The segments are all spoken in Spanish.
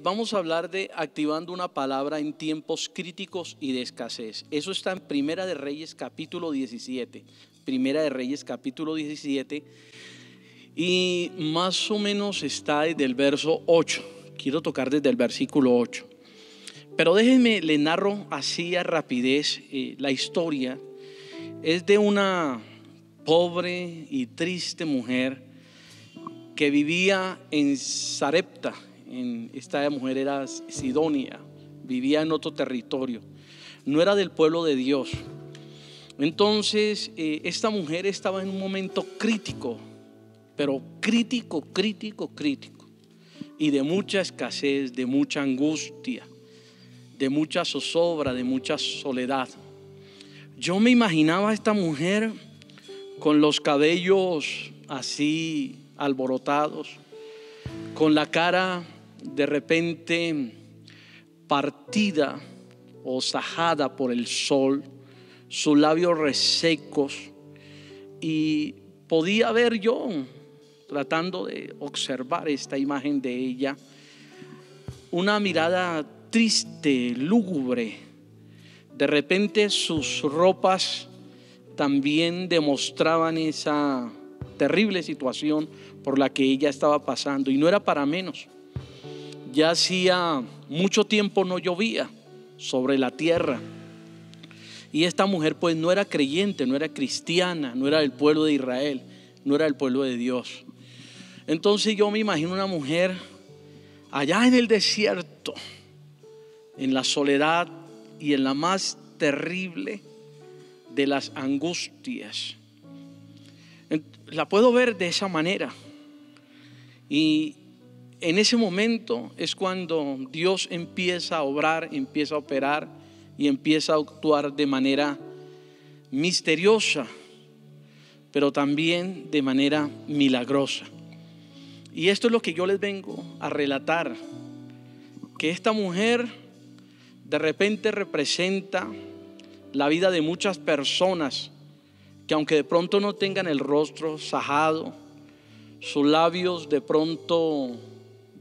Vamos a hablar de activando una palabra en tiempos críticos y de escasez. Eso está en Primera de Reyes capítulo 17. Primera de Reyes capítulo 17. Y más o menos está desde el verso 8. Quiero tocar desde el versículo 8. Pero déjenme, le narro así a rapidez la historia. Es de una pobre y triste mujer que vivía en Sarepta. Esta mujer era sidonia, vivía en otro territorio, no era del pueblo de Dios. Entonces esta mujer estaba en un momento crítico, pero crítico, y de mucha escasez, de mucha angustia, de mucha zozobra, de mucha soledad. Yo me imaginaba a esta mujer con los cabellos así alborotados, con la cara de repente partida o sajada por el sol, sus labios resecos, y podía ver yo, tratando de observar esta imagen de ella, una mirada triste, lúgubre. De repente sus ropas también demostraban esa terrible situación por la que ella estaba pasando, y no era para menos. Ya hacía mucho tiempo no llovía sobre la tierra, y esta mujer pues no era creyente, no era cristiana, no era del pueblo de Israel, no era del pueblo de Dios. Entonces yo me imagino una mujer allá en el desierto, en la soledad y en la más terrible de las angustias. La puedo ver de esa manera, y en ese momento es cuando Dios empieza a obrar, empieza a operar y empieza a actuar de manera misteriosa, pero también de manera milagrosa. Y esto es lo que yo les vengo a relatar, que esta mujer de repente representa la vida de muchas personas que, aunque de pronto no tengan el rostro sajado, sus labios de pronto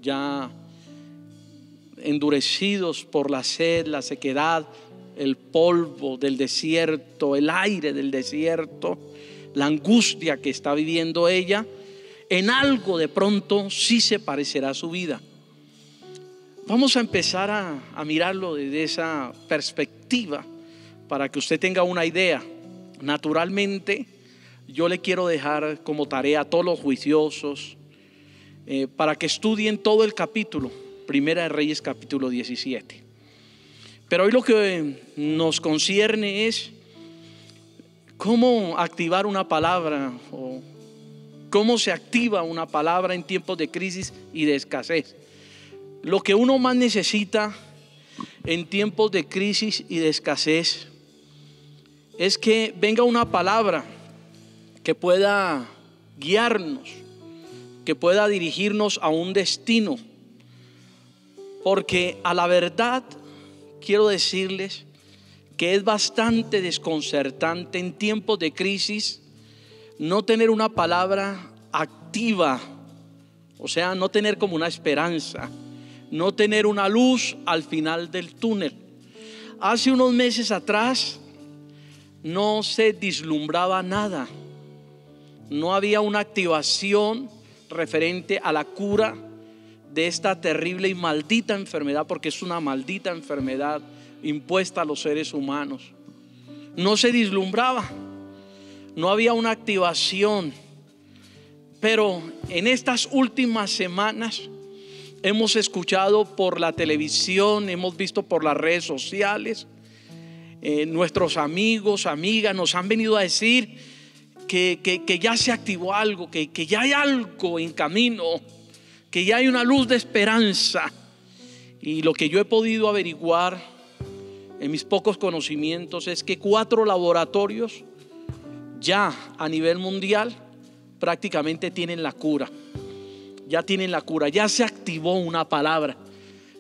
ya endurecidos por la sed, la sequedad, el polvo del desierto, el aire del desierto, la angustia que está viviendo ella, en algo de pronto sí se parecerá a su vida. Vamos a empezar a mirarlo desde esa perspectiva para que usted tenga una idea. Naturalmente, yo le quiero dejar como tarea a todos los juiciosos para que estudien todo el capítulo, Primera de Reyes capítulo 17. Pero hoy lo que nos concierne es cómo activar una palabra, o cómo se activa una palabra en tiempos de crisis y de escasez. Lo que uno más necesita en tiempos de crisis y de escasez es que venga una palabra que pueda guiarnos, que pueda dirigirnos a un destino. Porque a la verdad quiero decirles que es bastante desconcertante en tiempos de crisis no tener una palabra activa, o sea, no tener como una esperanza, no tener una luz al final del túnel. Hace unos meses atrás no se vislumbraba nada, no había una activación referente a la cura de esta terrible y maldita enfermedad, porque es una maldita enfermedad impuesta a los seres humanos. No se vislumbraba, no había una activación. Pero en estas últimas semanas hemos escuchado por la televisión, hemos visto por las redes sociales, nuestros amigos, amigas nos han venido a decir que ya se activó algo, que ya hay algo en camino, que ya hay una luz de esperanza. Y lo que yo he podido averiguar en mis pocos conocimientos es que 4 laboratorios ya a nivel mundial prácticamente tienen la cura. Ya tienen la cura, ya se activó una palabra,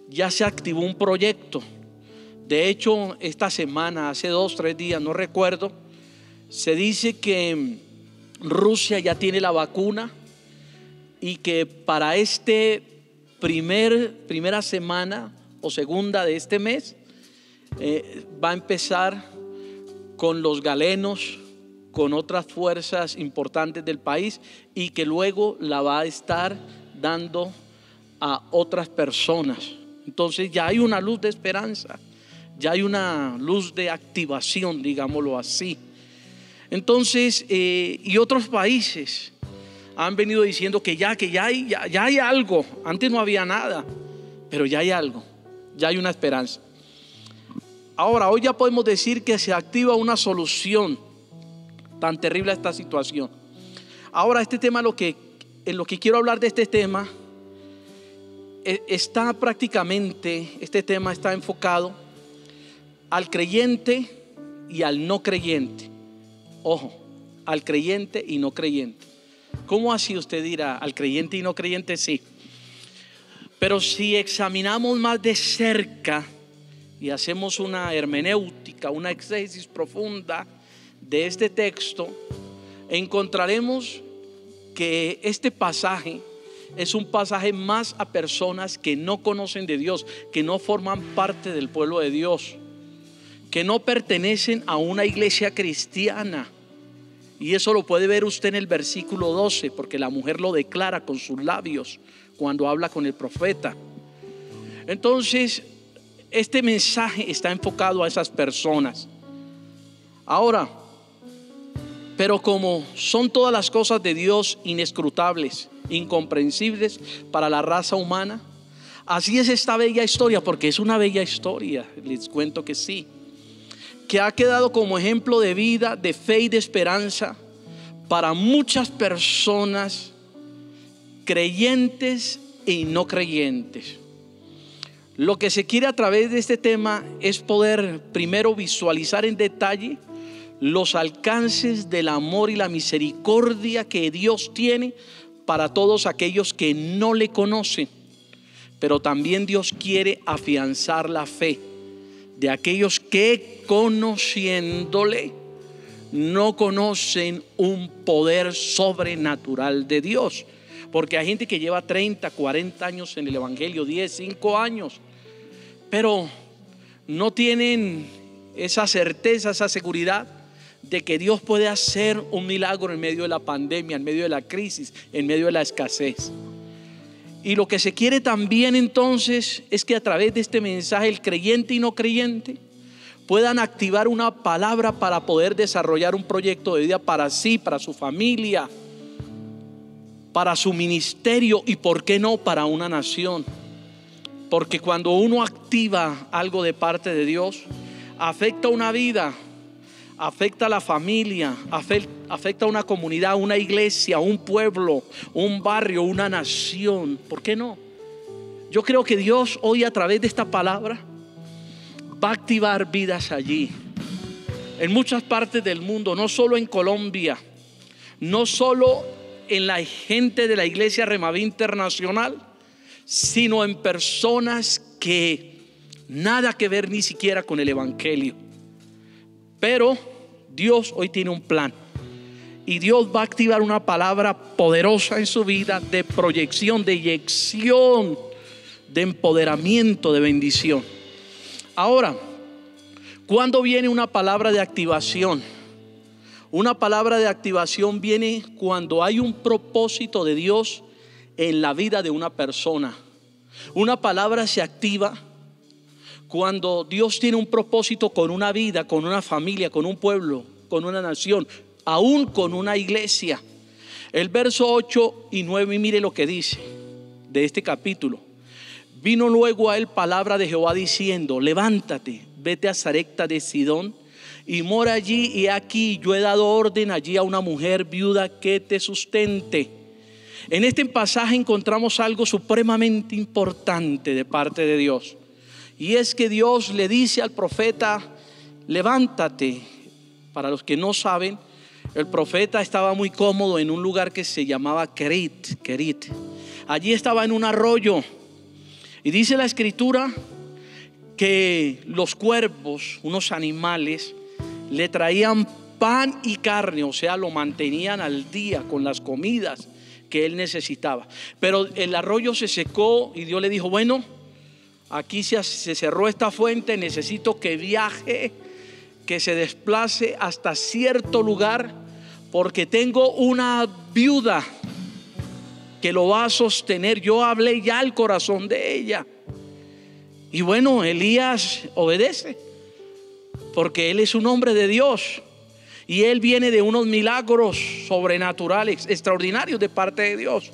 ya se activó un proyecto. De hecho, esta semana, hace 2-3 días, no recuerdo, se dice que Rusia ya tiene la vacuna y que para este primera semana o segunda de este mes va a empezar con los galenos, con otras fuerzas importantes del país, y que luego la va a estar dando a otras personas. Entonces ya hay una luz de esperanza, ya hay una luz de activación, digámoslo así. Entonces, y otros países han venido diciendo que ya hay algo. Antes no había nada, pero ya hay algo, ya hay una esperanza. Ahora, hoy ya podemos decir que se activa una solución tan terrible a esta situación. Ahora, este tema, en lo que quiero hablar de este tema, está prácticamente, este tema está enfocado al creyente y al no creyente. Ojo, al creyente y no creyente. ¿Cómo así? Usted dirá, al creyente y no creyente, sí. Pero si examinamos más de cerca y hacemos una hermenéutica, una exégesis profunda de este texto, encontraremos que este pasaje es un pasaje más a personas que no conocen de Dios, que no forman parte del pueblo de Dios, que no pertenecen a una iglesia cristiana. Y eso lo puede ver usted en el versículo 12, porque la mujer lo declara con sus labios cuando habla con el profeta. Entonces, este mensaje está enfocado a esas personas. Ahora, pero como son todas las cosas de Dios inescrutables, incomprensibles para la raza humana, así es esta bella historia, porque es una bella historia, les cuento que sí, que ha quedado como ejemplo de vida, de fe y de esperanza para muchas personas, creyentes y no creyentes. Lo que se quiere a través de este tema es poder primero visualizar en detalle los alcances del amor y la misericordia que Dios tiene para todos aquellos que no le conocen. Pero también Dios quiere afianzar la fe de aquellos que, conociéndole, no conocen un poder sobrenatural de Dios. Porque hay gente que lleva 30, 40 años en el evangelio, 10, 5 años, pero no tienen esa certeza, esa seguridad de que Dios puede hacer un milagro en medio de la pandemia, en medio de la crisis, en medio de la escasez. Y lo que se quiere también entonces es que a través de este mensaje el creyente y no creyente puedan activar una palabra para poder desarrollar un proyecto de vida para sí, para su familia, para su ministerio y por qué no para una nación. Porque cuando uno activa algo de parte de Dios, afecta una vida, afecta a la familia, afecta a una comunidad, una iglesia, un pueblo, un barrio, una nación. ¿Por qué no? Yo creo que Dios hoy a través de esta palabra va a activar vidas allí, en muchas partes del mundo, no solo en Colombia, no solo en la gente de la iglesia Remaví Internacional, sino en personas que nada que ver ni siquiera con el evangelio. Pero Dios hoy tiene un plan y Dios va a activar una palabra poderosa en su vida de proyección, de inyección, de empoderamiento, de bendición. Ahora, ¿cuándo viene una palabra de activación? Una palabra de activación viene cuando hay un propósito de Dios en la vida de una persona. Una palabra se activa cuando Dios tiene un propósito con una vida, con una familia, con un pueblo, con una nación, aún con una iglesia. El verso 8 y 9, mire lo que dice de este capítulo. Vino luego a él palabra de Jehová diciendo: levántate, vete a Sarepta de Sidón y mora allí, y aquí yo he dado orden allí a una mujer viuda que te sustente. En este pasaje encontramos algo supremamente importante de parte de Dios, y es que Dios le dice al profeta: levántate. Para los que no saben, el profeta estaba muy cómodo en un lugar que se llamaba Kerit. Allí estaba en un arroyo, y dice la escritura que los cuervos, unos animales, le traían pan y carne, o sea, lo mantenían al día con las comidas que él necesitaba. Pero el arroyo se secó y Dios le dijo: bueno, aquí se cerró esta fuente, necesito que viaje, que se desplace hasta cierto lugar, porque tengo una viuda que lo va a sostener. Yo hablé ya al corazón de ella. Y bueno, Elías obedece, porque él es un hombre de Dios y él viene de unos milagros sobrenaturales, extraordinarios de parte de Dios.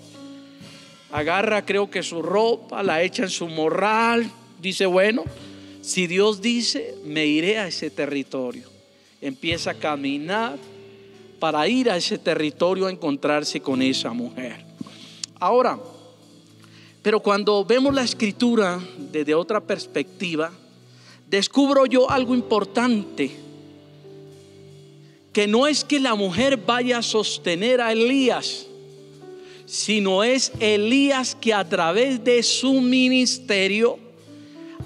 Agarra, creo que su ropa, la echa en su morral, dice: bueno, si Dios dice, me iré a ese territorio. Empieza a caminar para ir a ese territorio a encontrarse con esa mujer. Ahora, pero cuando vemos la escritura desde otra perspectiva, descubro yo algo importante, que no es que la mujer vaya a sostener a Elías, sino es Elías que a través de su ministerio,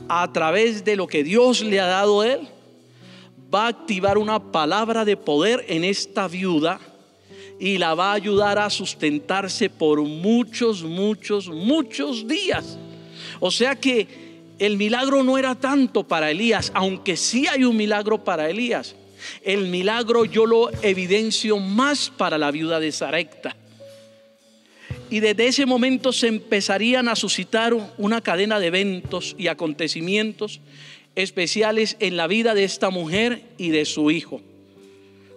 a través de lo que Dios le ha dado a él, va a activar una palabra de poder en esta viuda y la va a ayudar a sustentarse por muchos días. O sea que el milagro no era tanto para Elías, aunque sí hay un milagro para Elías. El milagro yo lo evidencio más para la viuda de Sarepta. Y desde ese momento se empezarían a suscitar una cadena de eventos y acontecimientos especiales en la vida de esta mujer y de su hijo,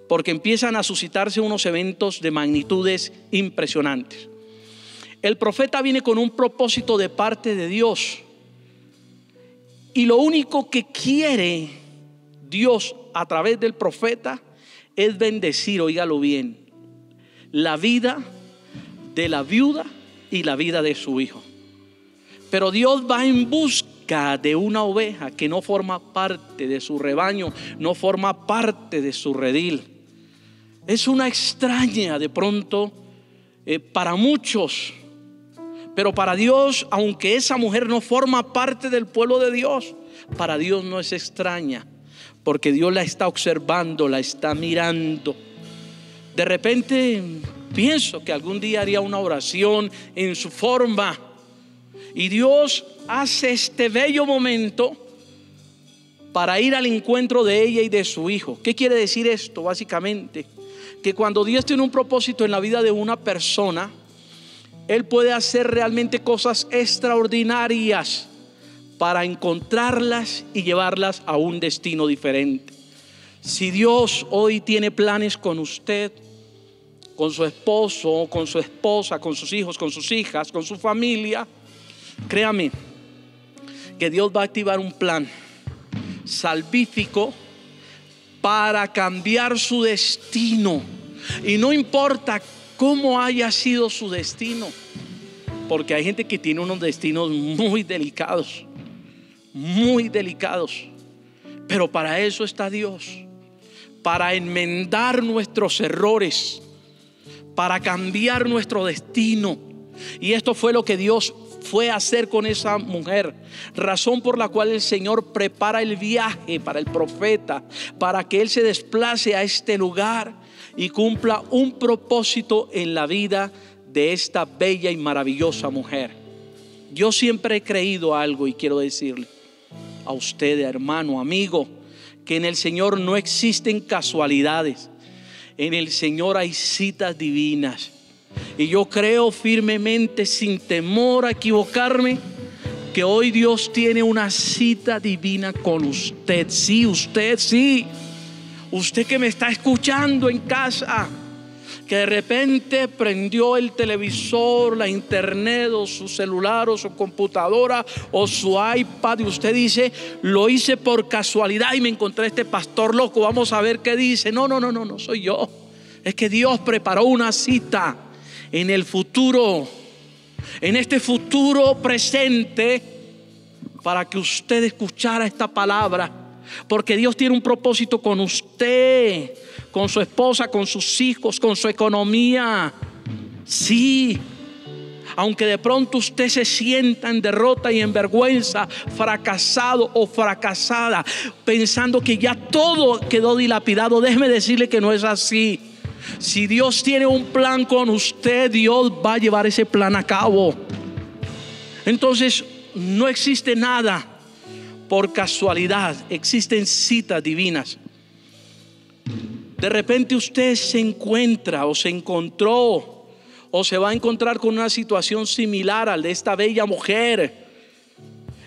porque empiezan a suscitarse unos eventos de magnitudes impresionantes. El profeta viene con un propósito de parte de Dios, y lo único que quiere Dios a través del profeta es bendecir, óigalo bien, la vida de la viuda y la vida de su hijo. Pero Dios va en busca de una oveja que no forma parte de su rebaño, no forma parte de su redil. Es una extraña de pronto para muchos, pero para Dios, aunque esa mujer no forma parte del pueblo de Dios, para Dios no es extraña, porque Dios la está observando, la está mirando. De repente pienso que algún día haría una oración en su forma, y Dios hace este bello momento para ir al encuentro de ella y de su hijo. ¿Qué quiere decir esto? Básicamente, que cuando Dios tiene un propósito en la vida de una persona, Él puede hacer realmente cosas extraordinarias para encontrarlas y llevarlas a un destino diferente. Si Dios hoy tiene planes con usted, con su esposo, con su esposa, con sus hijos, con sus hijas, con su familia, créame que Dios va a activar un plan salvífico para cambiar su destino. Y no importa cómo haya sido su destino, porque hay gente que tiene unos destinos muy delicados, pero para eso está Dios, para enmendar nuestros errores, para cambiar nuestro destino. Y esto fue lo que Dios fue a hacer con esa mujer, razón por la cual el Señor prepara el viaje para el profeta, para que él se desplace a este lugar y cumpla un propósito en la vida de esta bella y maravillosa mujer. Yo siempre he creído algo, y quiero decirle a usted, hermano, amigo, que en el Señor no existen casualidades. En el Señor hay citas divinas. Y yo creo firmemente, sin temor a equivocarme, que hoy Dios tiene una cita divina con usted. Sí, usted, sí. Usted que me está escuchando en casa, que de repente prendió el televisor, la internet, o su celular, o su computadora, o su iPad, y usted dice: lo hice por casualidad y me encontré este pastor loco, vamos a ver qué dice. No soy yo. Es que Dios preparó una cita en el futuro, en este futuro presente, para que usted escuchara esta palabra, porque Dios tiene un propósito con usted, con su esposa, con sus hijos, con su economía. Sí, aunque de pronto usted se sienta en derrota y en vergüenza, fracasado o fracasada, pensando que ya todo quedó dilapidado, déjeme decirle que no es así. Si Dios tiene un plan con usted, Dios va a llevar ese plan a cabo. Entonces, no existe nada por casualidad, existen citas divinas. De repente usted se encuentra o se encontró o se va a encontrar con una situación similar al de esta bella mujer,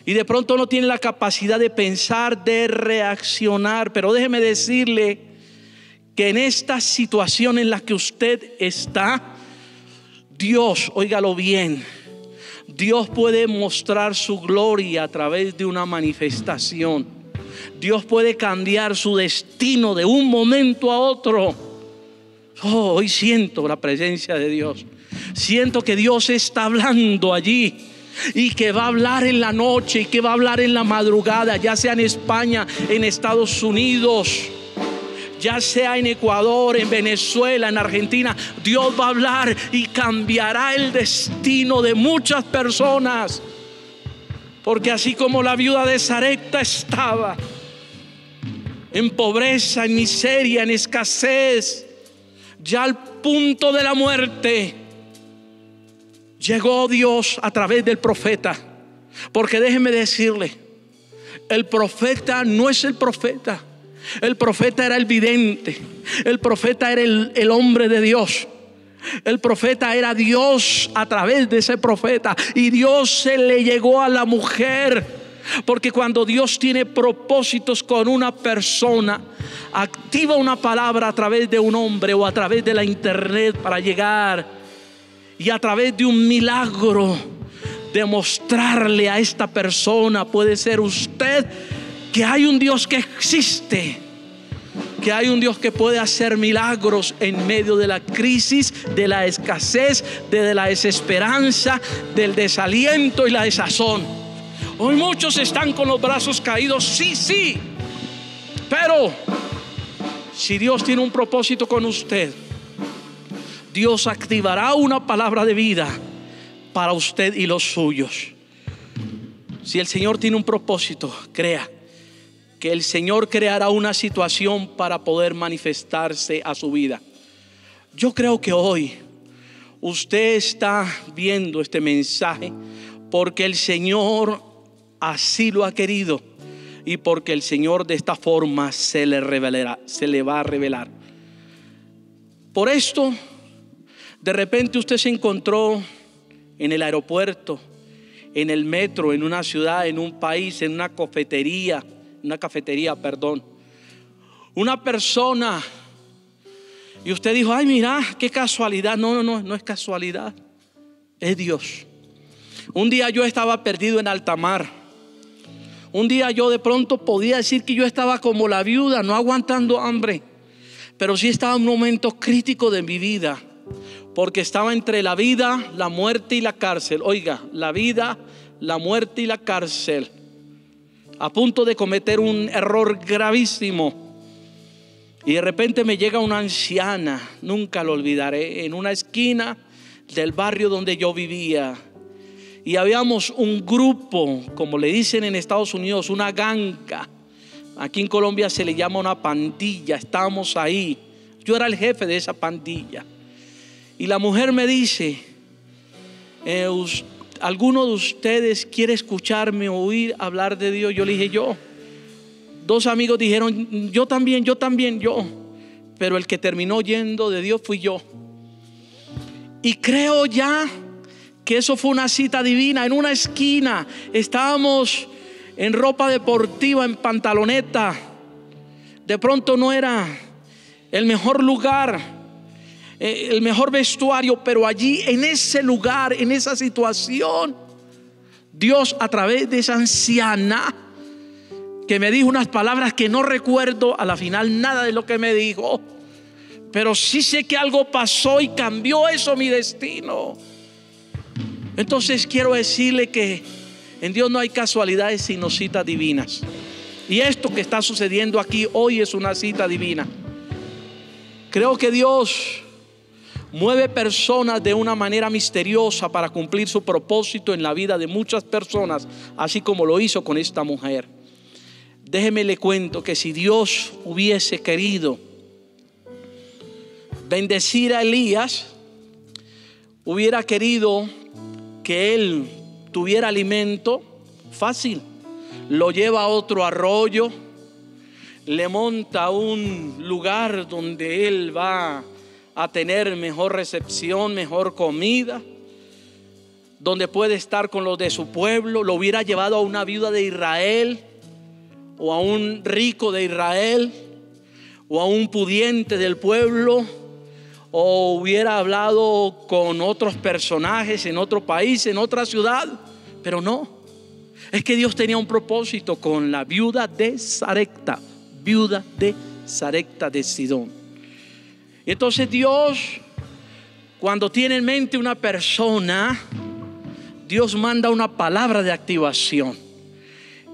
y de pronto no tiene la capacidad de pensar, de reaccionar. Pero déjeme decirle que en esta situación en la que usted está, Dios, óigalo bien, Dios puede mostrar su gloria a través de una manifestación. Dios puede cambiar su destino de un momento a otro. Oh, hoy siento la presencia de Dios. Siento que Dios está hablando allí, y que va a hablar en la noche, y que va a hablar en la madrugada, ya sea en España, en Estados Unidos, ya sea en Ecuador, en Venezuela, en Argentina. Dios va a hablar y cambiará el destino de muchas personas. Porque así como la viuda de Sarepta estaba en pobreza, en miseria, en escasez, ya al punto de la muerte, llegó Dios a través del profeta. Porque déjeme decirle, el profeta no es el profeta. El profeta era el vidente. El profeta era el hombre de Dios. El profeta era Dios a través de ese profeta. Y Dios se le llegó a la mujer. Porque cuando Dios tiene propósitos con una persona, activa una palabra a través de un hombre o a través de la internet para llegar, y a través de un milagro demostrarle a esta persona, puede ser usted, que hay un Dios que existe, que hay un Dios que puede hacer milagros en medio de la crisis, de la escasez, de la desesperanza, del desaliento y la desazón. Hoy muchos están con los brazos caídos, sí, pero si Dios tiene un propósito con usted, Dios activará una palabra de vida para usted y los suyos. Si el Señor tiene un propósito, crea que el Señor creará una situación para poder manifestarse a su vida. Yo creo que hoy usted está viendo este mensaje porque el Señor así lo ha querido, y porque el Señor de esta forma se le revelará, se le va a revelar. Por esto, de repente usted se encontró en el aeropuerto, en el metro, en una ciudad, en un país, en una cafetería, una persona, y usted dijo: ay, mira, qué casualidad. No es casualidad, es Dios. Un día yo estaba perdido en alta mar. Un día yo de pronto podía decir que yo estaba como la viuda, no aguantando hambre, pero sí estaba en un momento crítico de mi vida, porque estaba entre la vida, la muerte y la cárcel. Oiga, la vida, la muerte y la cárcel, a punto de cometer un error gravísimo. Y de repente me llega una anciana, nunca lo olvidaré, en una esquina del barrio donde yo vivía. Y habíamos un grupo, como le dicen en Estados Unidos, una ganga. Aquí en Colombia se le llama una pandilla. Estábamos ahí. Yo era el jefe de esa pandilla. Y la mujer me dice: ¿alguno de ustedes quiere escucharme oír hablar de Dios? Yo le dije: yo. Dos amigos dijeron: yo también. Pero el que terminó oyendo de Dios fui yo. Y creo ya que eso fue una cita divina. En una esquina estábamos en ropa deportiva, en pantaloneta. De pronto no era el mejor lugar, el mejor vestuario, pero allí, en ese lugar, en esa situación, Dios, a través de esa anciana que me dijo unas palabras que no recuerdo a la final nada de lo que me dijo, pero sí sé que algo pasó y cambió eso mi destino. Entonces quiero decirle que en Dios no hay casualidades sino citas divinas. Y esto que está sucediendo aquí hoy es una cita divina. Creo que Dios mueve personas de una manera misteriosa para cumplir su propósito en la vida de muchas personas, así como lo hizo con esta mujer. Déjeme le cuento que si Dios hubiese querido, bendecir a Elías, hubiera querido que él tuviera alimento fácil. Lo lleva a otro arroyo, le monta un lugar donde él va a tener mejor recepción, mejor comida, donde puede estar con los de su pueblo. Lo hubiera llevado a una viuda de Israel, o a un rico de Israel, o a un pudiente del pueblo, o hubiera hablado con otros personajes en otro país, en otra ciudad. Pero no, es que Dios tenía un propósito con la viuda de Sarepta, viuda de Sarepta de Sidón. Entonces Dios, cuando tiene en mente una persona, Dios manda una palabra de activación.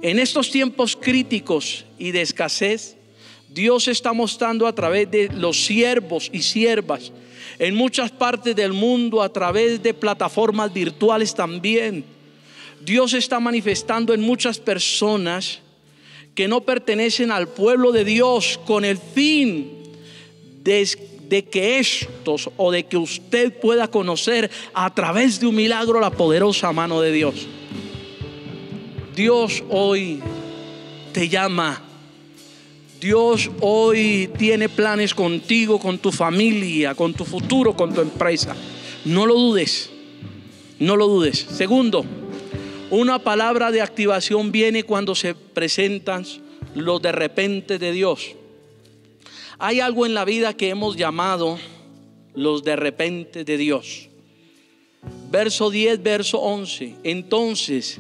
En estos tiempos críticos y de escasez, Dios está mostrando a través de los siervos y siervas en muchas partes del mundo, a través de plataformas virtuales también. Dios está manifestando en muchas personas que no pertenecen al pueblo de Dios, con el fin de que estos, o de que usted pueda conocer a través de un milagro la poderosa mano de Dios. Dios hoy te llama. Dios hoy tiene planes contigo, con tu familia, con tu futuro, con tu empresa. No lo dudes, no lo dudes. Segundo, una palabra de activación viene cuando se presentan los de repente de Dios. Hay algo en la vida que hemos llamado los de repente de Dios. Verso 10, verso 11. Entonces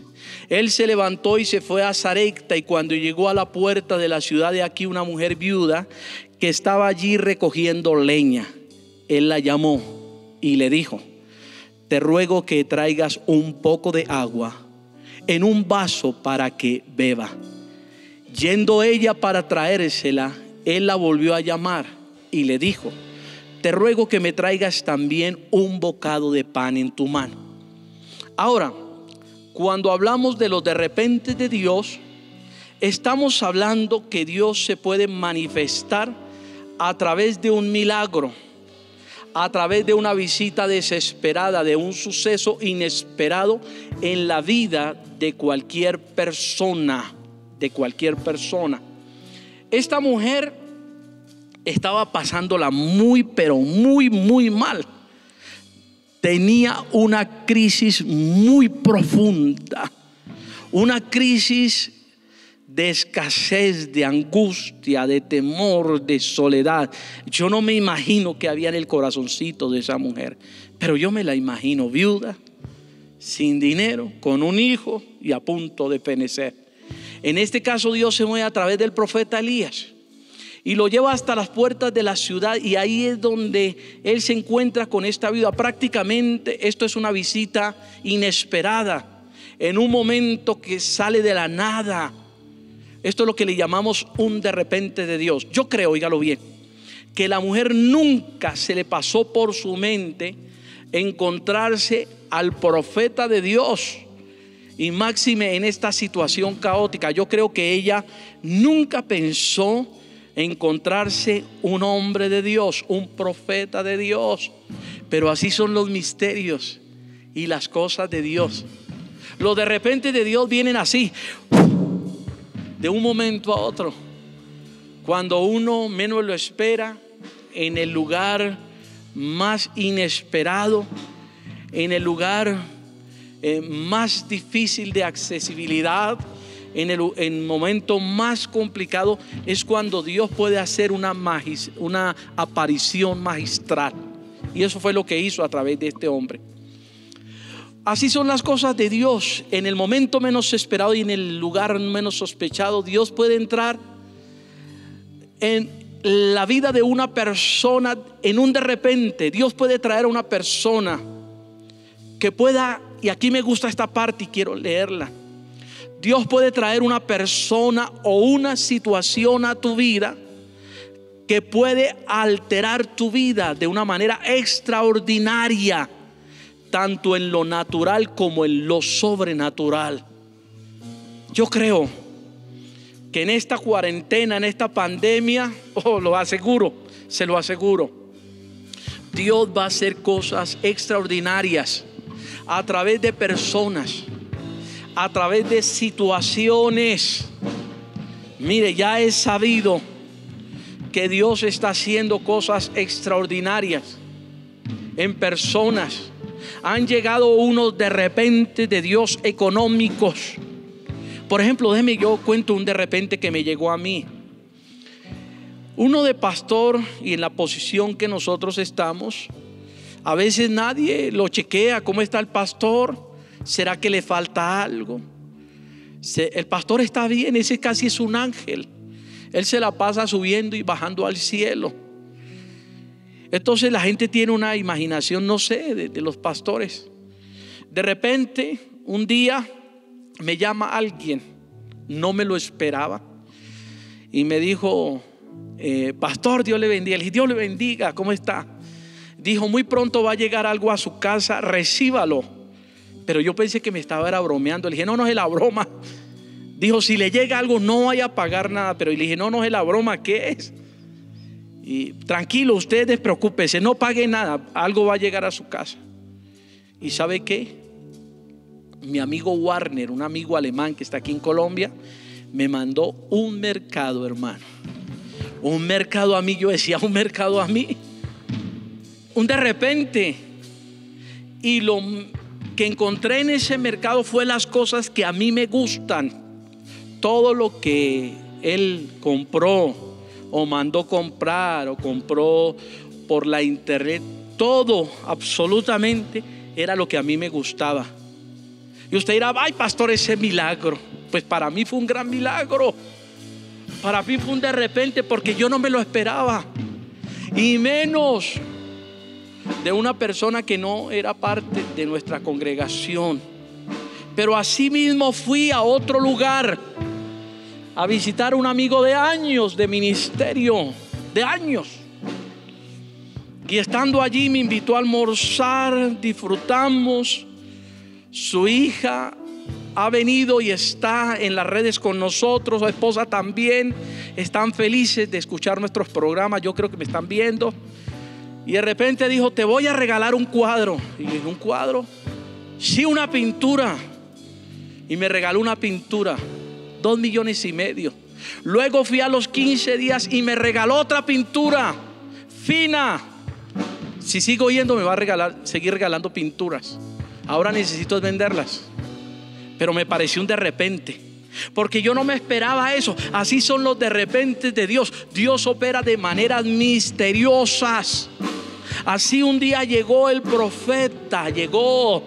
él se levantó y se fue a Sarepta, y cuando llegó a la puerta de la ciudad, de aquí una mujer viuda que estaba allí recogiendo leña. Él la llamó y le dijo: te ruego que traigas un poco de agua en un vaso para que beba. Yendo ella para traérsela, él la volvió a llamar y le dijo: te ruego que me traigas también un bocado de pan en tu mano. Ahora, cuando hablamos de los de repente de Dios, estamos hablando que Dios se puede manifestar a través de un milagro, a través de una visita desesperada, de un suceso inesperado en la vida de cualquier persona, de cualquier persona. Esta mujer estaba pasándola muy, pero muy, muy mal. Tenía una crisis muy profunda, una crisis de escasez, de angustia, de temor, de soledad. Yo no me imagino qué había en el corazoncito de esa mujer, pero yo me la imagino viuda, sin dinero, con un hijo y a punto de perecer. En este caso Dios se mueve a través del profeta Elías y lo lleva hasta las puertas de la ciudad, y ahí es donde él se encuentra con esta viuda. Prácticamente esto es una visita inesperada, en un momento que sale de la nada. Esto es lo que le llamamos un de repente de Dios. Yo creo, óigalo bien, que la mujer nunca se le pasó por su mente encontrarse al profeta de Dios, y máxime en esta situación caótica. Yo creo que ella nunca pensó encontrarse un hombre de Dios, un profeta de Dios. Pero así son los misterios y las cosas de Dios. Los de repente de Dios vienen así, de un momento a otro, cuando uno menos lo espera, en el lugar más inesperado, en el lugar más difícil de accesibilidad, en el momento más complicado, es cuando Dios puede hacer una aparición magistral. Y eso fue lo que hizo a través de este hombre. Así son las cosas de Dios. En el momento menos esperado y en el lugar menos sospechado, Dios puede entrar en la vida de una persona en un de repente. Dios puede traer a una persona que pueda, y aquí me gusta esta parte y quiero leerla. Dios puede traer una persona o una situación a tu vida que puede alterar tu vida de una manera extraordinaria, tanto en lo natural como en lo sobrenatural. Yo creo que en esta cuarentena, en esta pandemia, lo aseguro, se lo aseguro, Dios va a hacer cosas extraordinarias a través de personas, a través de situaciones. Mire, ya he sabido que Dios está haciendo cosas extraordinarias en personas. Han llegado unos de repente de Dios económicos. Por ejemplo, déjeme yo cuento un de repente que me llegó a mí. Uno de pastor, y en la posición que nosotros estamos, a veces nadie lo chequea. ¿Cómo está el pastor? ¿Será que le falta algo? El pastor está bien, ese casi es un ángel. Él se la pasa subiendo y bajando al cielo. Entonces la gente tiene una imaginación, no sé, de los pastores. De repente, un día me llama alguien, no me lo esperaba, y me dijo: pastor, Dios le bendiga. Le dije: Dios le bendiga, ¿cómo está? Dijo: muy pronto va a llegar algo a su casa, recíbalo. Pero yo pensé que me estaba bromeando. Le dije: no, no es la broma. Dijo: si le llega algo no vaya a pagar nada. Pero le dije: no, no es la broma, ¿qué es? Y tranquilo, usted despreocúpese, no pague nada, algo va a llegar a su casa. ¿Y sabe qué? Mi amigo Warner, un amigo alemán que está aquí en Colombia, me mandó un mercado, hermano. Un mercado a mí. Yo decía: un mercado a mí. Un de repente. Y lo que encontré en ese mercado fue las cosas que a mí me gustan. Todo lo que él compró o mandó comprar o compró por la internet, todo absolutamente era lo que a mí me gustaba. Y usted dirá: ay, pastor, ese milagro. Pues para mí fue un gran milagro. Para mí fue un de repente, porque yo no me lo esperaba, y menos de una persona que no era parte de nuestra congregación. Pero así mismo fui a otro lugar a visitar a un amigo de años de ministerio, de años. Y estando allí me invitó a almorzar, disfrutamos. Su hija ha venido y está en las redes con nosotros, su esposa también. Están felices de escuchar nuestros programas, yo creo que me están viendo. Y de repente dijo: te voy a regalar un cuadro. Y yo dije: ¿un cuadro? Sí, una pintura. Y me regaló una pintura, 2,5 millones. Luego fui a los 15 días y me regaló otra pintura fina. Si sigo yendo me va a seguir regalando pinturas. Ahora necesito venderlas. Pero me pareció un de repente, porque yo no me esperaba eso. Así son los de repente de Dios. Dios opera de maneras misteriosas. Así un día llegó el profeta, llegó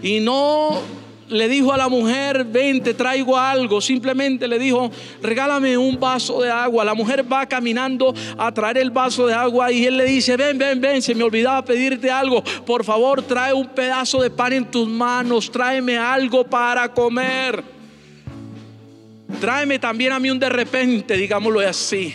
y no le dijo a la mujer: ven, te traigo algo. Simplemente le dijo: regálame un vaso de agua. La mujer va caminando a traer el vaso de agua y él le dice: ven, ven, ven, se me olvidaba pedirte algo. Por favor, trae un pedazo de pan en tus manos, tráeme algo para comer. Tráeme también a mí un de repente, digámoslo así.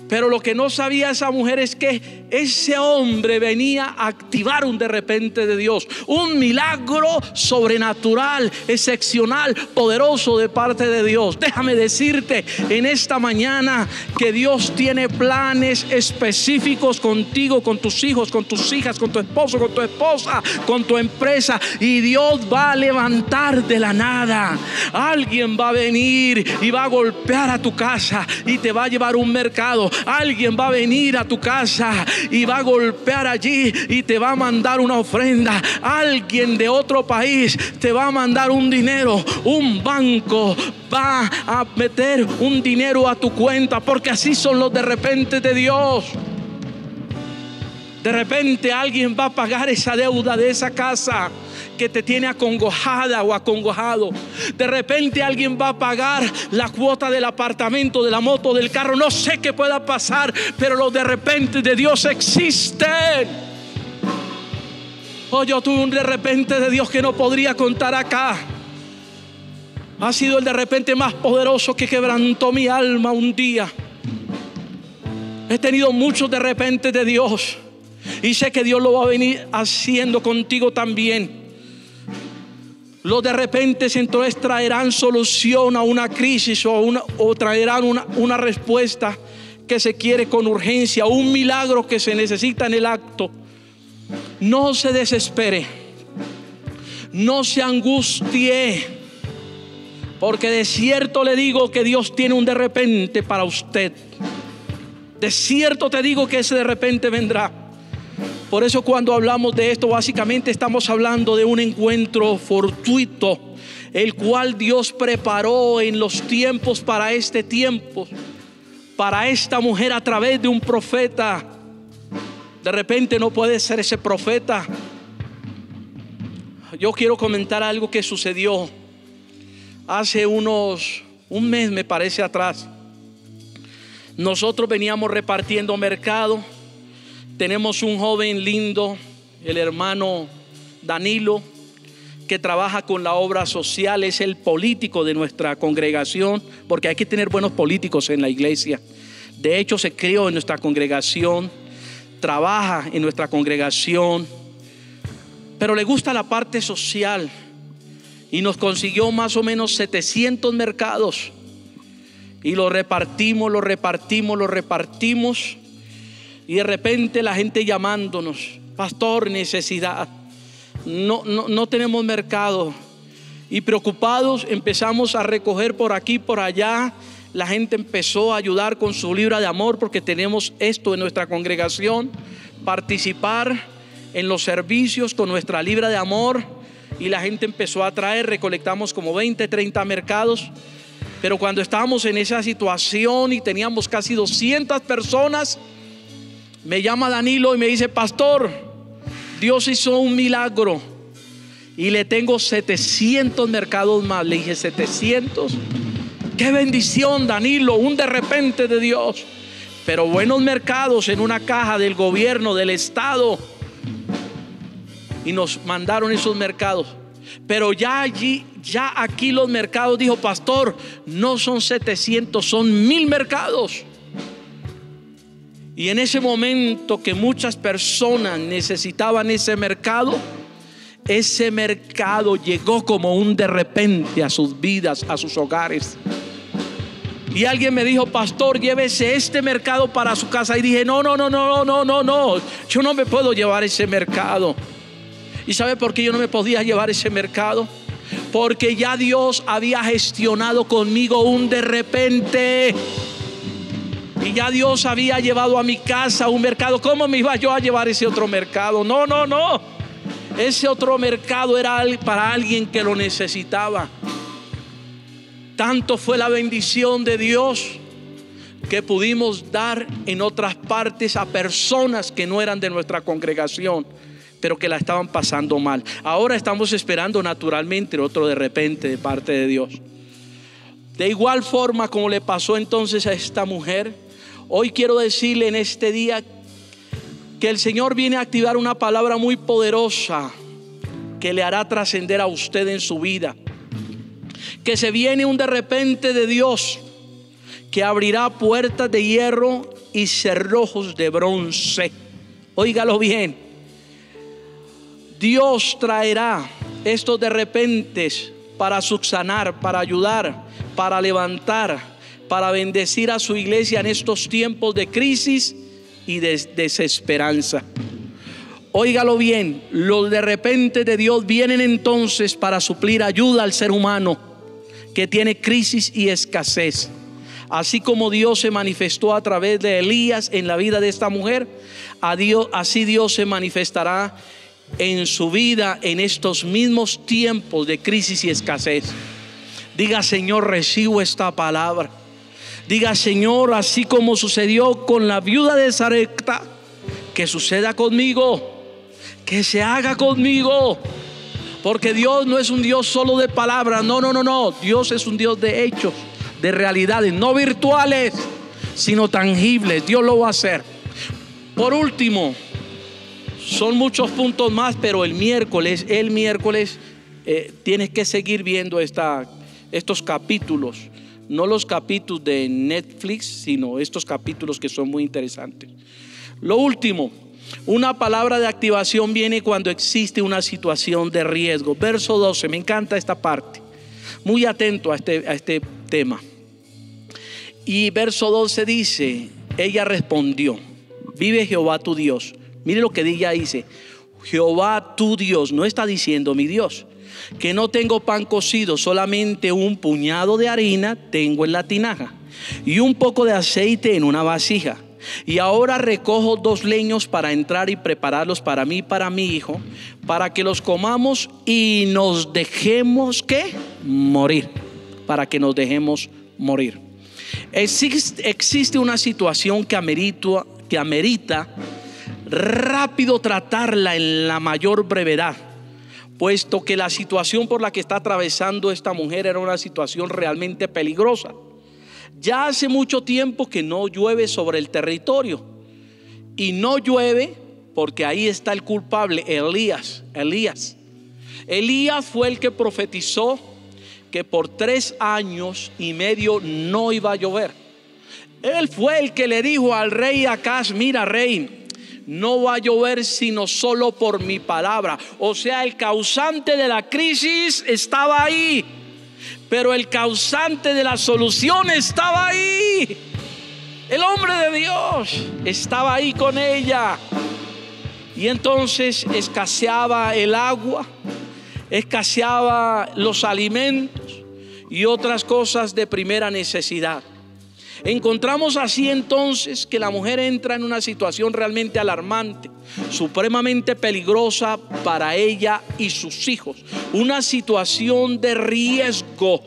Pero lo que no sabía esa mujer es que ese hombre venía a activar un de repente de Dios, un milagro sobrenatural, excepcional, poderoso de parte de Dios. Déjame decirte en esta mañana que Dios tiene planes específicos contigo, con tus hijos, con tus hijas, con tu esposo, con tu esposa, con tu empresa. Y Dios va a levantar de la nada. Alguien va a venir y va a golpear a tu casa y te va a llevar a un mercado. Alguien va a venir a tu casa y va a golpear allí y te va a mandar una ofrenda. Alguien de otro país te va a mandar un dinero. Un banco va a meter un dinero a tu cuenta, porque así son los de repente de Dios. De repente alguien va a pagar esa deuda de esa casa que te tiene acongojada o acongojado. De repente alguien va a pagar la cuota del apartamento, de la moto, del carro. No sé qué pueda pasar, pero los de repente de Dios existen. Oh, yo tuve un de repente de Dios que no podría contar acá. Ha sido el de repente más poderoso que quebrantó mi alma un día. He tenido muchos de repente de Dios y sé que Dios lo va a venir haciendo contigo también. Los de repente entonces traerán solución a una crisis o traerán una respuesta que se quiere con urgencia, un milagro que se necesita en el acto, no se desespere, no se angustie, porque de cierto le digo que Dios tiene un de repente para usted. De cierto te digo que ese de repente vendrá. Por eso cuando hablamos de esto, básicamente estamos hablando de un encuentro fortuito, el cual Dios preparó en los tiempos para este tiempo, para esta mujer a través de un profeta. De repente no puede ser ese profeta. Yo quiero comentar algo que sucedió hace un mes me parece atrás. Nosotros veníamos repartiendo mercado. Tenemos un joven lindo, el hermano Danilo, que trabaja con la obra social, es el político de nuestra congregación, porque hay que tener buenos políticos en la iglesia. De hecho, se crió en nuestra congregación, trabaja en nuestra congregación, pero le gusta la parte social y nos consiguió más o menos 700 mercados y lo repartimos. Y de repente la gente llamándonos: pastor, necesidad, no tenemos mercado. Y preocupados empezamos a recoger por aquí, por allá. La gente empezó a ayudar con su libra de amor, porque tenemos esto en nuestra congregación: participar en los servicios con nuestra libra de amor. Y la gente empezó a traer, recolectamos como 20, 30 mercados. Pero cuando estábamos en esa situación y teníamos casi 200 personas, me llama Danilo y me dice: pastor, Dios hizo un milagro y le tengo 700 mercados más. Le dije: 700, qué bendición, Danilo, un de repente de Dios. Pero buenos mercados en una caja del gobierno, del estado. Y nos mandaron esos mercados. Pero ya aquí los mercados, dijo: pastor, no son 700, son 1000 mercados. Y en ese momento que muchas personas necesitaban ese mercado llegó como un de repente a sus vidas, a sus hogares. Y alguien me dijo: pastor, llévese este mercado para su casa. Y dije: no, yo no me puedo llevar ese mercado. ¿Y sabe por qué yo no me podía llevar ese mercado? Porque ya Dios había gestionado conmigo un de repente. Y ya Dios había llevado a mi casa un mercado. ¿Cómo me iba yo a llevar ese otro mercado? No. Ese otro mercado era para alguien que lo necesitaba. Tanto fue la bendición de Dios que pudimos dar en otras partes a personas que no eran de nuestra congregación, pero que la estaban pasando mal. Ahora estamos esperando naturalmente otro de repente de parte de Dios. De igual forma como le pasó entonces a esta mujer, hoy quiero decirle en este día que el Señor viene a activar una palabra muy poderosa que le hará trascender a usted en su vida. Que se viene un de repente de Dios que abrirá puertas de hierro y cerrojos de bronce. Óigalo bien. Dios traerá estos de repentes para subsanar, para ayudar, para levantar, para bendecir a su iglesia en estos tiempos de crisis y de desesperanza. Óigalo bien, los de repente de Dios vienen entonces para suplir ayuda al ser humano que tiene crisis y escasez. Así como Dios se manifestó a través de Elías en la vida de esta mujer, así Dios se manifestará en su vida en estos mismos tiempos de crisis y escasez. Diga: Señor, recibo esta palabra. Diga: Señor, así como sucedió con la viuda de Sarepta, que suceda conmigo, que se haga conmigo. Porque Dios no es un Dios solo de palabras. No. Dios es un Dios de hechos, de realidades, no virtuales, sino tangibles. Dios lo va a hacer. Por último, son muchos puntos más, pero el miércoles tienes que seguir viendo estos capítulos. No los capítulos de Netflix, sino estos capítulos que son muy interesantes. Lo último, una palabra de activación viene cuando existe una situación de riesgo. Verso 12, me encanta esta parte. Muy atento a este tema. Y verso 12 dice: ella respondió: vive Jehová tu Dios. Mire lo que ella dice: Jehová tu Dios. No está diciendo mi Dios, que no tengo pan cocido, solamente un puñado de harina tengo en la tinaja y un poco de aceite en una vasija. Y ahora recojo 2 leños para entrar y prepararlos para mí y para mi hijo, para que los comamos y nos dejemos ¿qué? Morir. Para que nos dejemos morir. Existe una situación que amerita rápido tratarla en la mayor brevedad, puesto que la situación por la que está atravesando esta mujer era una situación realmente peligrosa. Ya hace mucho tiempo que no llueve sobre el territorio, y no llueve porque ahí está el culpable, Elías. Elías fue el que profetizó que por 3 años y medio no iba a llover. Él fue el que le dijo al rey Acaz: mira, rey, no va a llover sino solo por mi palabra. O sea, el causante de la crisis estaba ahí, pero el causante de la solución estaba ahí. El hombre de Dios estaba ahí con ella. Y entonces escaseaba el agua, escaseaba los alimentos y otras cosas de primera necesidad. Encontramos así entonces que la mujer entra en una situación realmente alarmante, supremamente peligrosa para ella y sus hijos, una situación de riesgo.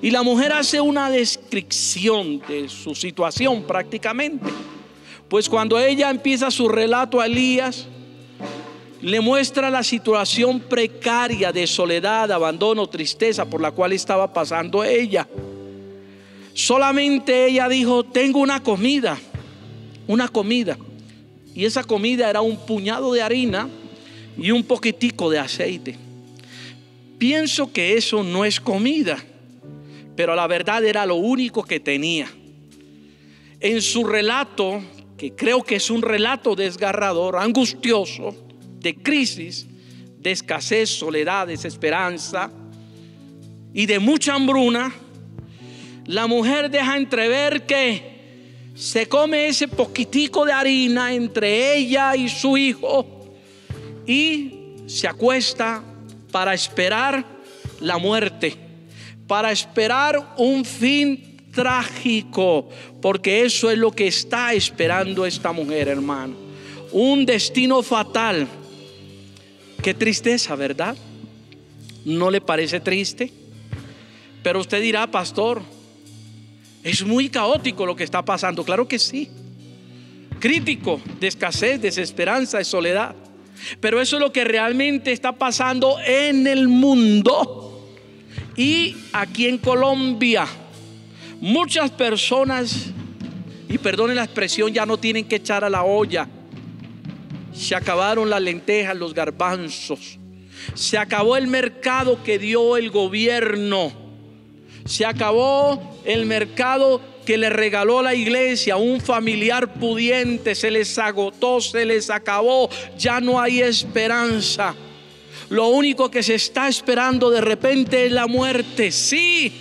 Y la mujer hace una descripción de su situación prácticamente, pues cuando ella empieza su relato a Elías, le muestra la situación precaria de soledad, abandono, tristeza por la cual estaba pasando ella. Solamente ella dijo: tengo una comida. Y esa comida era un puñado de harina y un poquitico de aceite. Pienso que eso no es comida, pero la verdad era lo único que tenía. En su relato, que creo que es un relato desgarrador, angustioso, de crisis, de escasez, soledad, desesperanza y de mucha hambruna, la mujer deja entrever que se come ese poquitico de harina entre ella y su hijo y se acuesta para esperar la muerte, para esperar un fin trágico, porque eso es lo que está esperando esta mujer, hermano. Un destino fatal. Qué tristeza, ¿verdad? ¿No le parece triste? Pero usted dirá: pastor, es muy caótico lo que está pasando. Claro que sí. Crítico, de escasez, desesperanza, de soledad. Pero eso es lo que realmente está pasando en el mundo. Y aquí en Colombia, muchas personas, y perdone la expresión, ya no tienen que echar a la olla. Se acabaron las lentejas, los garbanzos. Se acabó el mercado que dio el gobierno. Se acabó el mercado que le regaló la iglesia a un familiar pudiente. Se les agotó, se les acabó. Ya no hay esperanza. Lo único que se está esperando de repente es la muerte. Sí,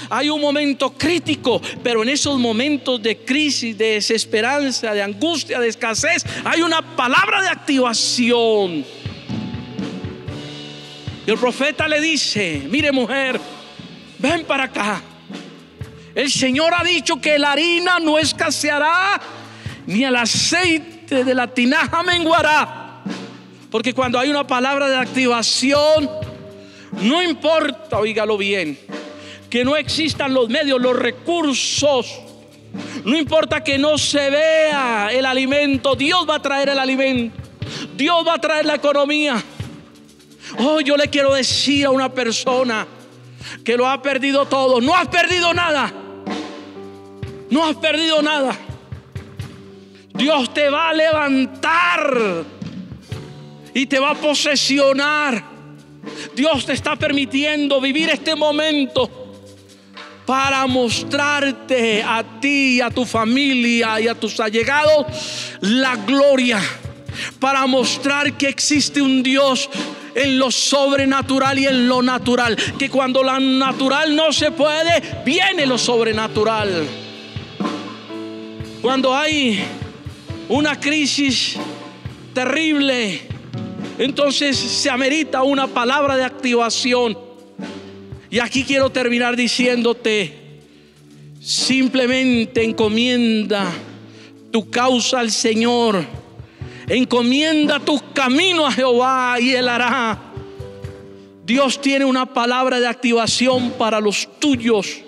hay un momento crítico, pero en esos momentos de crisis, de desesperanza, de angustia, de escasez, hay una palabra de activación. Y el profeta le dice: mire, mujer, ven para acá. El Señor ha dicho que la harina no escaseará, ni el aceite de la tinaja menguará. Porque cuando hay una palabra de activación, no importa, oígalo bien, que no existan los medios, los recursos. No importa que no se vea el alimento, Dios va a traer el alimento. Dios va a traer la economía. Oh, yo le quiero decir a una persona que lo ha perdido todo: no has perdido nada. No has perdido nada. Dios te va a levantar y te va a posesionar. Dios te está permitiendo vivir este momento para mostrarte a ti, a tu familia y a tus allegados la gloria, para mostrar que existe un Dios en lo sobrenatural y en lo natural, que cuando lo natural no se puede, viene lo sobrenatural. Cuando hay una crisis terrible, entonces se amerita una palabra de activación. Y aquí quiero terminar diciéndote: simplemente encomienda tu causa al Señor, encomienda tus caminos a Jehová y Él hará. Dios tiene una palabra de activación para los tuyos.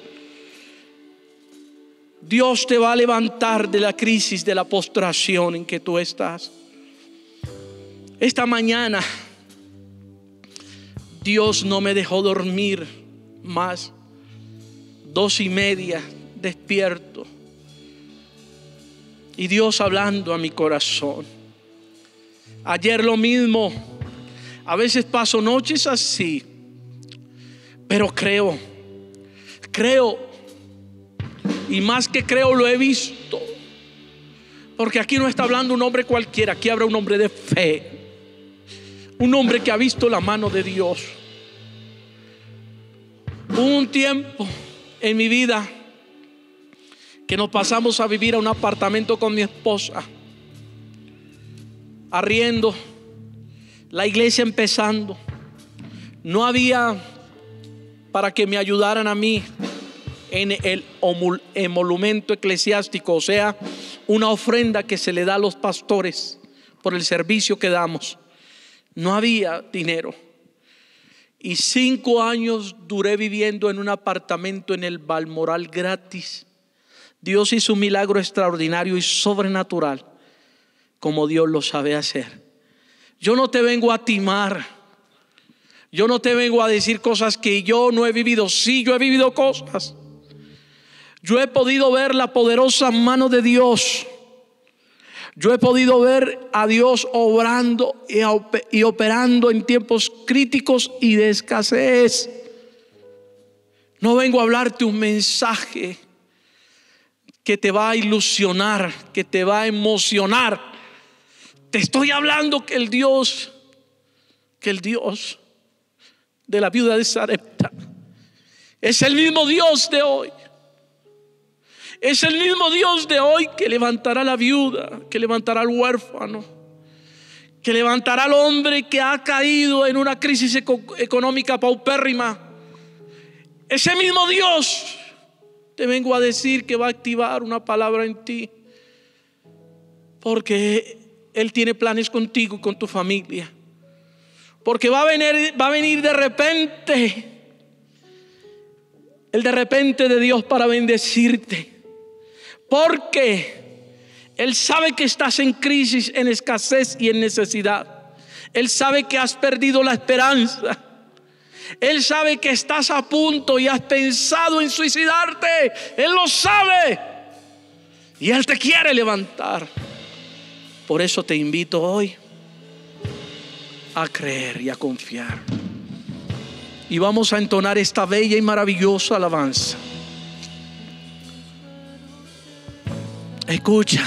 Dios te va a levantar de la crisis, de la postración en que tú estás. Esta mañana Dios no me dejó dormir más. 2:30 despierto. Y Dios hablando a mi corazón. Ayer lo mismo. A veces paso noches así. Pero creo. Y más que creo, lo he visto. Porque aquí no está hablando un hombre cualquiera. Aquí habla un hombre de fe. Un hombre que ha visto la mano de Dios. Hubo un tiempo en mi vida que nos pasamos a vivir a un apartamento con mi esposa, arriendo, la iglesia empezando. No había para que me ayudaran a mí en el emolumento eclesiástico, o sea, una ofrenda que se le da a los pastores por el servicio que damos. No había dinero. Y 5 años duré viviendo en un apartamento en el Balmoral gratis. Dios hizo un milagro extraordinario y sobrenatural, como Dios lo sabe hacer. Yo no te vengo a timar. Yo no te vengo a decir cosas que yo no he vivido. Sí, yo he vivido cosas. Yo he podido ver la poderosa mano de Dios. Yo he podido ver a Dios obrando y operando en tiempos críticos y de escasez. No vengo a hablarte un mensaje que te va a ilusionar, que te va a emocionar. Te estoy hablando que el Dios de la viuda de Sarepta es el mismo Dios de hoy. Es el mismo Dios de hoy que levantará a la viuda, que levantará al huérfano, que levantará al hombre que ha caído en una crisis económica paupérrima. Ese mismo Dios te vengo a decir que va a activar una palabra en ti, porque Él tiene planes contigo y con tu familia. Porque va a venir de repente, el de repente de Dios para bendecirte. Porque Él sabe que estás en crisis, en escasez y en necesidad. Él sabe que has perdido la esperanza. Él sabe que estás a punto y has pensado en suicidarte. Él lo sabe. Y Él te quiere levantar. Por eso te invito hoy a creer y a confiar. Y vamos a entonar esta bella y maravillosa alabanza. Escucha.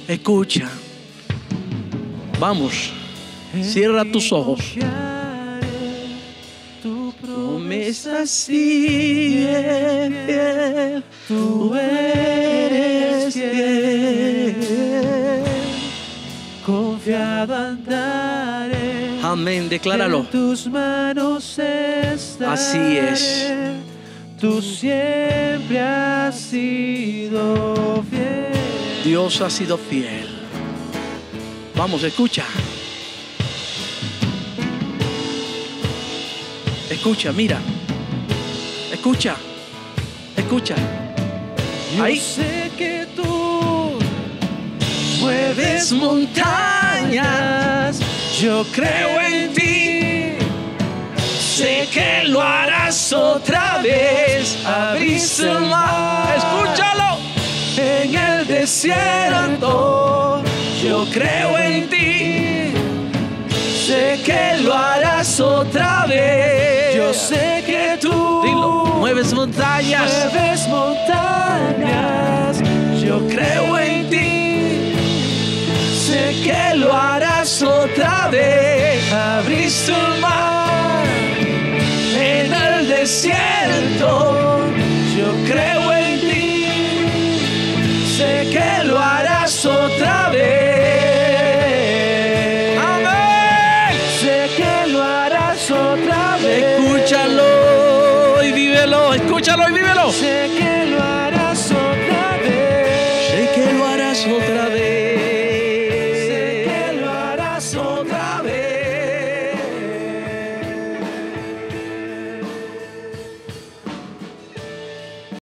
Escucha. Vamos. Cierra tus ojos. Tu promesa sigue fiel. Tú eres fiel. Confiado andaré. Amén. Decláralo. En tus manos estaré. Así es. Tú siempre has sido fiel. Dios ha sido fiel. Vamos, escucha. Escucha, mira. Escucha. Escucha. Ahí. Yo sé que tú mueves montañas. Yo creo en ti. Sé que lo harás otra vez. Abriste el mar. Escúchalo. En el desierto. Yo creo en ti. Sé que lo harás otra vez. Yo sé que tú. Dilo. Mueves montañas. Mueves montañas. Yo creo en ti. Sé que lo harás otra vez. Abriste el mar. En el desierto, yo creo en ti. Escúchalo y vívelo. Sé que